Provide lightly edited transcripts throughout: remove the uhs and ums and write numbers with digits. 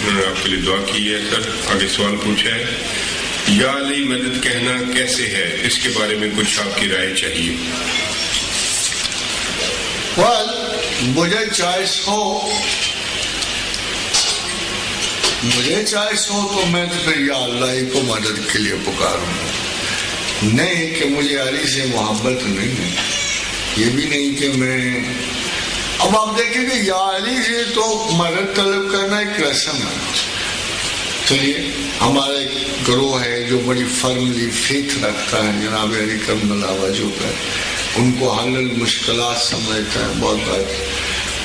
انہوں نے آپ کے لیے دعا کی ہے. سر آگے سوال پوچھا ہے, یا علی مدد کہنا کیسے ہے, اس کے بارے میں کچھ آپ کی رائے چاہیے. مجھے چوائس ہو تو میں تو پھر یا اللہ ہی کو مدد کے لیے پکاروں گا. نہیں کہ مجھے علی سے محبت نہیں ہے, یہ بھی نہیں کہ میں. اب آپ دیکھیں کہ یا علی سے تو مدد طلب کرنا ایک رسم ہے. چلیے ہمارا ایک گروہ ہے جو بڑی فرملی فیتھ رکھتا ہے جناب علی کرم اللہ وجہہ پر, ان کو حل المشکلات سمجھتا ہے بہت بات.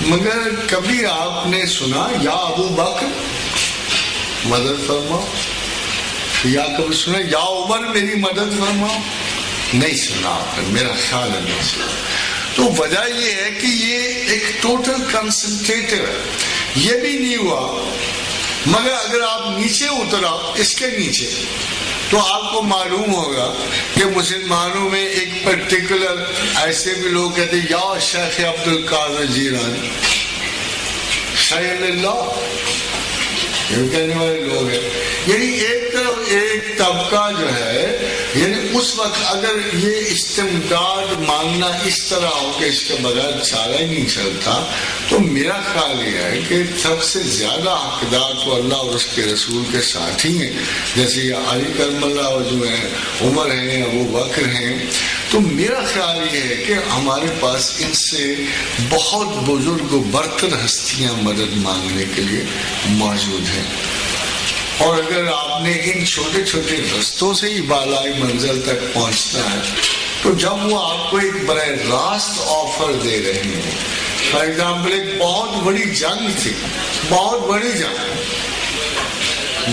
مگر کبھی آپ نے سنا یا ابو بکر مدد فرماؤ, یا کبھی سنا یا عمر میری مدد فرماؤ؟ نہیں سنا آپ نے, میرا خیال ہے نہیں سنا. تو وجہ یہ ہے کہ یہ ایک ٹوٹل کنسنٹریٹو ہے. یہ بھی نہیں ہوا. مگر اگر آپ نیچے اترا اس کے نیچے تو آپ کو معلوم ہوگا کہ مسلمانوں میں ایک پرٹیکولر ایسے بھی لوگ کہتے ہیں یا شیخ عبد القادر جیلانی, شیخ اللہ, یہ کہنے والے لوگ ہیں. یعنی ایک طرف ایک طبقہ جو ہے, یعنی اس وقت اگر یہ استمداد مانگنا اس طرح ہو کہ اس کے بغیر چارہ ہی نہیں چلتا, تو میرا خیال یہ ہے کہ سب سے زیادہ حقدار تو اللہ اور اس کے رسول کے ساتھ ہی ہیں. جیسے یہ علی کرم اللہ وجہہ ہیں, عمر ہیں, ابو بکر ہیں. تو میرا خیال یہ ہے کہ ہمارے پاس ان سے بہت بزرگ و برتر ہستیاں مدد مانگنے کے لیے موجود ہیں. اور اگر آپ نے ان چھوٹے چھوٹے رستوں سے ہی بالائی منزل تک پہنچنا ہے, تو جب وہ آپ کو ایک براہ راست آفر دے رہے ہیں, فار ایگزامپل ایک بہت بڑی جنگ تھی, بہت بڑی جنگ,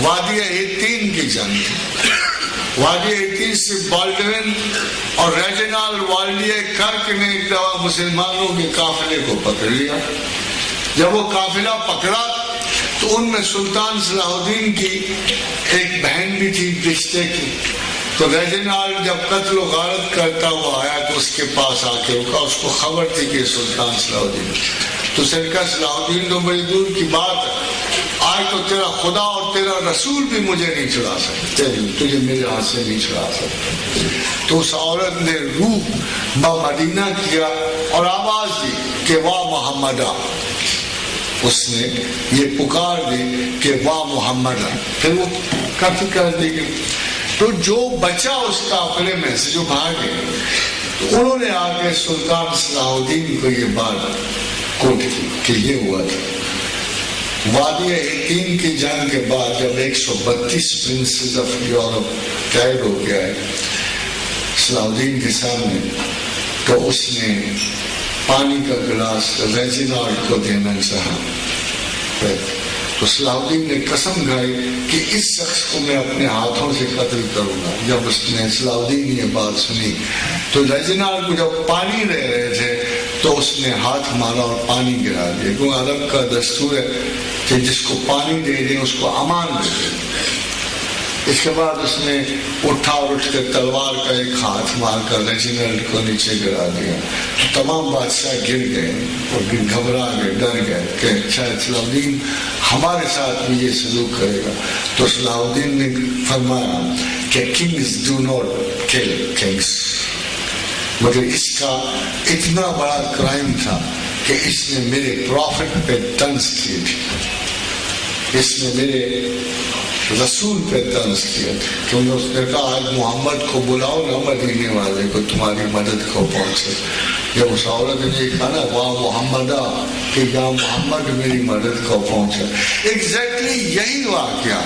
وادی ایتین کی جنگ تھی. وادی ایتین سے بالڈوین اور ریجنال والڈیے کرک نے ایک دفعہ مسلمانوں کے قافلے کو پکڑ لیا. جب وہ قافلہ پکڑا تو ان میں سلطان صلاح الدین کی ایک بہن بھی تھی رشتے کی. تو ریجنال جب قتل و غارت کرتا ہوا آیا تو اس کے پاس آ کے رکا. اس کو خبر تھی کہ سلطان صلاح الدین, تو اس نے کہا صلاح الدین تو بڑی دور کی بات ہے, آج تو تیرا خدا اور تیرا رسول بھی مجھے نہیں چھڑا سکتے, تجھے میرے ہاتھ سے نہیں چھڑا سکتے. تو اس عورت نے روح بمدینہ کیا اور آواز دی کہ واہ محمدہ. اس نے یہ پکار دی کہ واہ محمد. پھر وہ کافی کر دی گئی. تو جو بچا اس قافلے میں سے جو بھاگے, تو انہوں نے آ کے سلطان صلاح الدین کو یہ بات کوٹ کی کہ یہ ہوا تھا. وادی ایتین کی جنگ کے بعد جب 132 پرنسز آف یورپ قید ہو گیا ہے صلاح الدین کے سامنے, تو اس نے پانی کا گلاس ریجنالڈ کو دینا چاہا. تو صلاح الدین نے قسم کھائی کہ اس شخص کو میں اپنے ہاتھوں سے قتل کروں گا. جب اس نے صلاح الدین یہ بات سنی تو ریجنالڈ کو جب پانی دے رہے تھے تو اس نے ہاتھ مارا اور پانی گرا دیا, کیونکہ عرب کا دستور ہے کہ جس کو پانی دے دیں اس کو امان دے دیں. اس کے بعد اس نے اٹھا اور اٹھ کر تلوار کا ایک ہاتھ مار کر ریجنالڈ کو نیچے گرا دیا. تمام بادشاہ گر گئے اور گھبرا گئے, ڈر گئے کہ شاید صلاح الدین ہمارے ساتھ بھی یہ سلوک کرے گا. تو صلاح الدین نے فرمایا کہ kings do not kill kings. مگر اس کا اتنا بڑا کرائم تھا کہ اس نے میرے پروفٹ پہ طنز کی تھی, اس نے میرے رسول پہ طنز کیا, کیونکہ اس نے کہا آج محمد کو بلاؤ نہ مدینے والے کو تمہاری مدد کو پہنچے. جب اس عورت نے یہ کہا نا واہ محمدہ کہ یا محمد میری مدد کو پہنچا, ایگزیکٹلی یہی واقعہ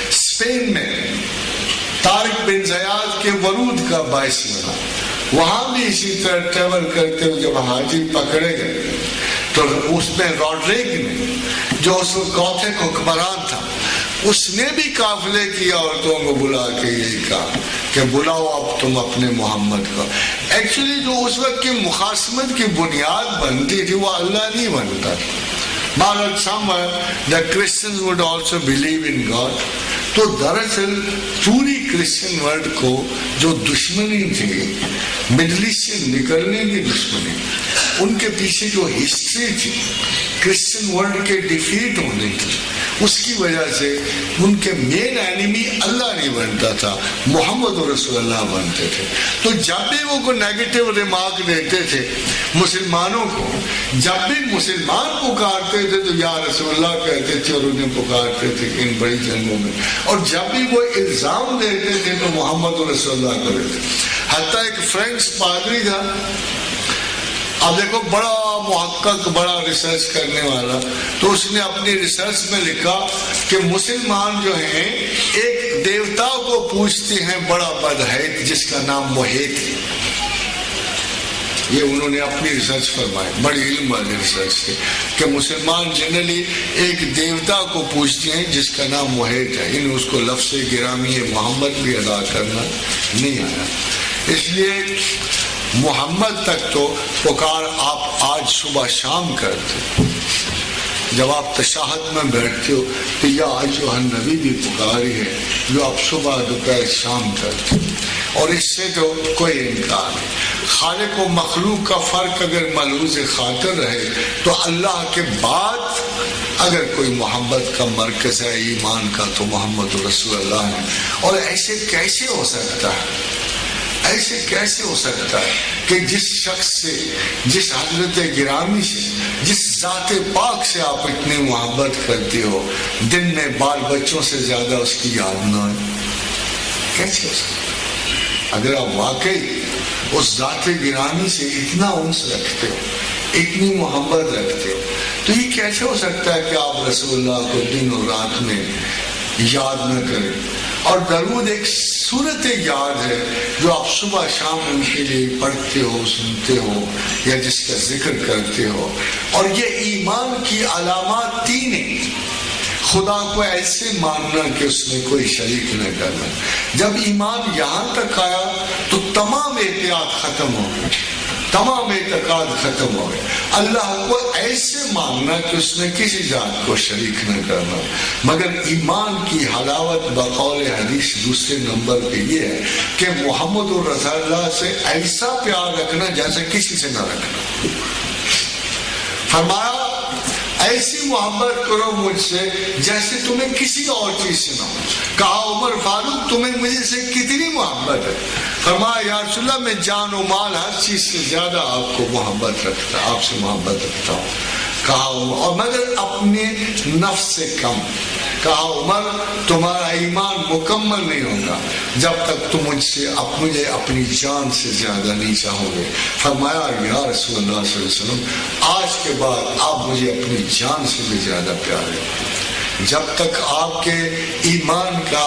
اسپین میں طارق بن زیاد کے ورود کا باعث بنا. وہاں بھی اسی طرح ٹریول کرتے ہوئے جب حاجی پکڑے گئے تو اس میں روڈریگ نے جو اس وقت گوتھک حکمران تھا, اس نے بھی قافلے کی عورتوں کو بلا کے یہی کہا کہ بلاؤ اب تم اپنے محمد کو. ایکچولی جو اس وقت کی مخاصمت کی بنیاد بنتی تھی وہ اللہ نہیں بنتا تھا. But somewhere the Christians would also believe in God. تو دراصل پوری کرسچن ورلڈ کو جو دشمنی تھی, مڈل ایسٹ سے نکلنے کی دشمنی, ان کے پیچھے جو ہسٹری تھی کرسچن ورلڈ کے ڈیفیٹ ہونے کی، اس کی وجہ سے ان کے مین اینیمی اللہ نہیں بنتا تھا، محمد رسول اللہ بنتے تھے۔ تو جب بھی وہ کوئی نیگیٹو ریمارک دیتے تھے مسلمانوں کو، جب بھی مسلمان پکارتے تھے تو یا رسول اللہ کہتے تھے اور انہیں پکارتے تھے ان بڑی جنگوں میں، اور جب بھی وہ الزام دیتے تھے تو محمد رسول اللہ کرتے تھے۔ حتیٰ ایک فرینچ پادری تھا، اب دیکھو بڑا محقق، بڑا ریسرچ کرنے والا، تو اس نے اپنی ریسرچ میں لکھا کہ مسلمان جو ہیں ایک دیوتا کو پوجتے ہیں بڑا بدحیت جس کا نام موہیت ہے۔ یہ انہوں نے اپنی ریسرچ فرمائی، بڑی علم والی ریسرچ تھی کہ مسلمان جنرلی ایک دیوتا کو پوجتے ہیں جس کا نام موہیت ہے، انہیں اس کو لفظ گرامی محمد بھی ادا کرنا نہیں آیا۔ اس لیے محمد تک تو پکار آپ آج صبح شام کرتے، جب آپ تشہد میں بیٹھتے ہو تو یا ایھا النبی بھی پکاری ہے جو آپ صبح دوپہر شام کرتے، اور اس سے تو کوئی انکار نہیں۔ خالق و مخلوق کا فرق اگر ملحوظ خاطر رہے تو اللہ کے بعد اگر کوئی محبت کا مرکز ہے ایمان کا تو محمد رسول اللہ ہے۔ اور ایسے کیسے ہو سکتا ہے، ایسے کیسے ہو سکتا ہے کہ جس شخص سے، جس حضرت گرامی سے، جس ذات پاک سے آپ اتنی محبت کرتے ہو، دن میں بال بچوں سے زیادہ اس کی یاد نہ ہے؟ کیسے ہو سکتا ہے؟ اگر آپ واقعی اس ذات گرامی سے اتنا انس رکھتے ہو، اتنی محبت رکھتے ہو، تو یہ کیسے ہو سکتا ہے کہ آپ رسول اللہ کو دن اور رات میں یاد نہ کریں؟ اور درود ایک صورت یاد ہے جو آپ صبح شام ان کے لیے پڑھتے ہو، سنتے ہو، یا جس کا ذکر کرتے ہو۔ اور یہ ایمان کی علامات تین ہیں۔ خدا کو ایسے ماننا کہ اس میں کوئی شریک نہ کرنا۔ جب ایمان یہاں تک آیا تو تمام احتیاط ختم ہو گئی، تمام اعتقاد ختم ہو گئے۔ اللہ کو ایسے ماننا کہ اس میں کسی ذات کو شریک نہ کرنا۔ مگر ایمان کی حلاوت بقول حدیث دوسرے نمبر پہ یہ ہے کہ محمد رسول اللہ سے ایسا پیار رکھنا جیسے کسی سے نہ رکھنا۔ فرمایا ایسی محبت کرو مجھ سے جیسے تمہیں کسی اور چیز سے نہ ہو۔ کہا عمر فاروق تمہیں مجھے سے کتنی محبت ہے؟ فرمایا یا رسول اللہ میں جان و مال ہر چیز سے زیادہ آپ کو محبت رکھتا، آپ سے محبت رکھتا ہوں۔ کہا عمر اور مگر اپنے نفس سے کم۔ کہا عمر تمہارا ایمان مکمل نہیں ہوگا جب تک تم مجھے اپنی جان سے زیادہ نہیں چاہو گے۔ فرمایا یا رسول اللہ صلی اللہ علیہ وسلم آج کے بعد آپ مجھے اپنی جان سے بھی زیادہ پیارے ہیں۔ جب تک آپ کے ایمان کا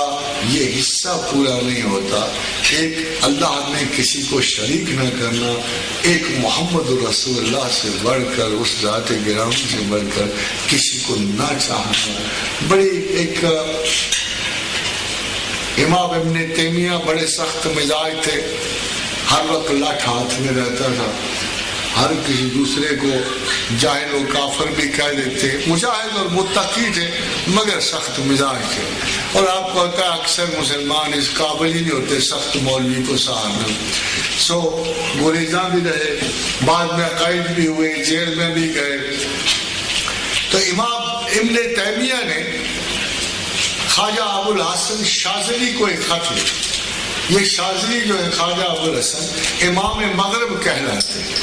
یہ حصہ پورا نہیں ہوتا، ایک اللہ میں کسی کو شریک نہ کرنا، ایک محمد رسول اللہ سے بڑھ کر، اس ذات گرامی سے بڑھ کر کسی کو نہ چاہنا، بڑی ایک امام ابن تیمیہ بڑے سخت مزاج تھے، ہر وقت لاٹھ ہاتھ میں رہتا تھا، ہر کسی دوسرے کو جاہل و کافر بھی کہہ دیتے، مجاہد اور متقی تھے مگر سخت مزاج تھے۔ اور آپ کو ہوتا ہے اکثر مسلمان اس قابل ہی نہیں ہوتے سخت مولوی کو سہارنا، سو گریزاں بھی رہے، بعد میں قید بھی ہوئے، جیل میں بھی گئے۔ تو امام ابن تیمیہ نے خواجہ ابو الحسن شاذلی کو ایک خط لکھا۔ یہ شاذلی جو ہے خواجہ ابو الحسن امام مغرب کہلاتے ہیں،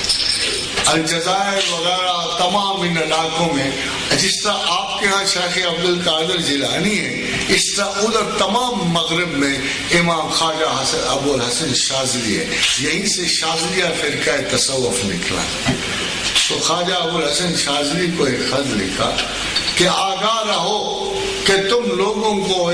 الجزائر وغیرہ تمام ان علاقوں میں، جس طرح آپ کے ہاں شیخ عبد القادر جیلانی ہے، اس طرح ادھر تمام مغرب میں امام خواجہ ابو الحسن شاذلی ہے۔ یہیں سے شاذلیہ فرقہ تصوف نکلا۔ تو خواجہ ابو الحسن شاذلی کو ایک خط لکھا کہ آگاہ رہو کہ تم لوگوں کو